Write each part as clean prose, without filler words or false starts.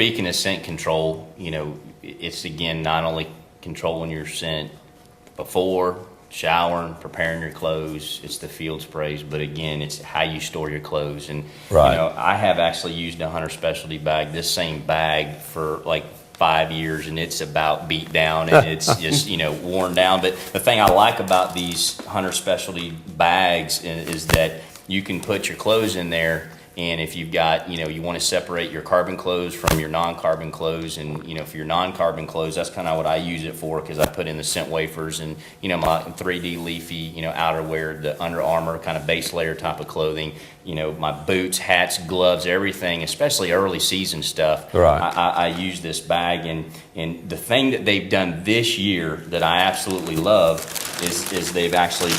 speaking of scent control, it's again not only controlling your scent before showering, preparing your clothes, it's the field sprays, but again, it's how you store your clothes. And I have actually used a Hunter Specialty bag, this same bag, for like 5 years, and it's about beat down and it's just worn down. But the thing I like about these Hunter Specialty bags is that you can put your clothes in there, and if you've got, you want to separate your carbon clothes from your non-carbon clothes, and for your non-carbon clothes, that's kind of what I use it for, because I put in the scent wafers and my 3D leafy outerwear, the Under Armour kind of base layer type of clothing, my boots, hats, gloves, everything, especially early season stuff. Right. I use this bag, and the thing that they've done this year that I absolutely love is they've actually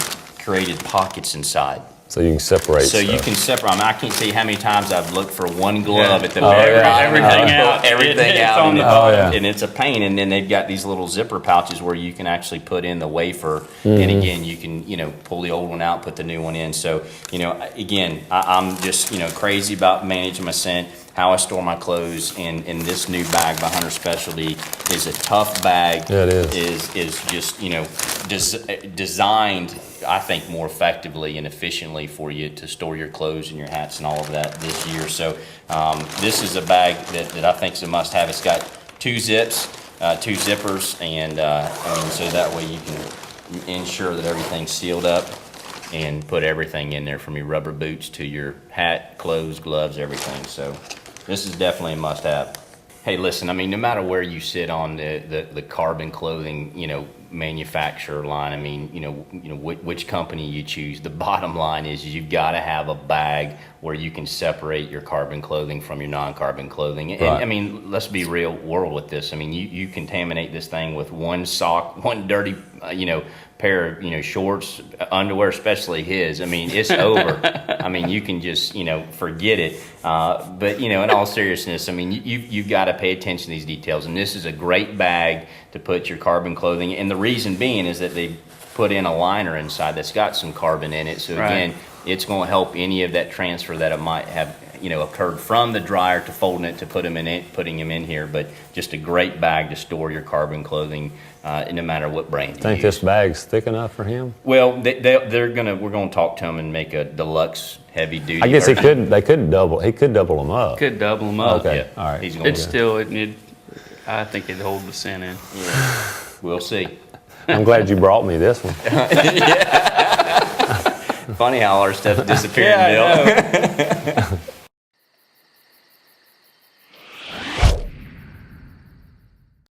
created pockets inside. So you can separate. So stuff. you can separate. I can't tell you how many times I've looked for one glove at the everything out, and it's a pain. And then they've got these little zipper pouches where you can actually put in the wafer, and again you can pull the old one out, put the new one in. So again, I'm just crazy about managing my scent, how I store my clothes, and this new bag by Hunter Specialty is a tough bag. Yeah, it is. Is just designed, I think, more effectively and efficiently for you to store your clothes and your hats and all of that this year. So this is a bag that I think is a must-have. It's got 2 zips, 2 zippers, and so that way you can ensure that everything's sealed up and put everything in there, from your rubber boots to your hat, clothes, gloves, everything. So this is definitely a must-have. Hey, listen, no matter where you sit on the carbon clothing, manufacturer line, which company you choose, the bottom line is you've got to have a bag where you can separate your carbon clothing from your non-carbon clothing. Right. And let's be real world with this. You contaminate this thing with one sock, one dirty, pair of, shorts, underwear, especially his. It's over. You can just, forget it. But, in all seriousness, you've got to pay attention to these details. And this is a great bag to put your carbon clothing. And the reason being is that they put in a liner inside that's got some carbon in it. So again, it's going to help any of that transfer that it might have, occurred from the dryer to folding it to putting them in here. But just a great bag to store your carbon clothing, no matter what brand you Think use. this bag's thick enough for him? Well, we're gonna talk to him and make a deluxe heavy duty. I guess he could double them up. Could double them up. Okay. Yeah. All right. He's gonna It's still, I think it'd hold the scent in. Yeah. We'll see. I'm glad you brought me this one. Funny how our stuff disappeared in the mail.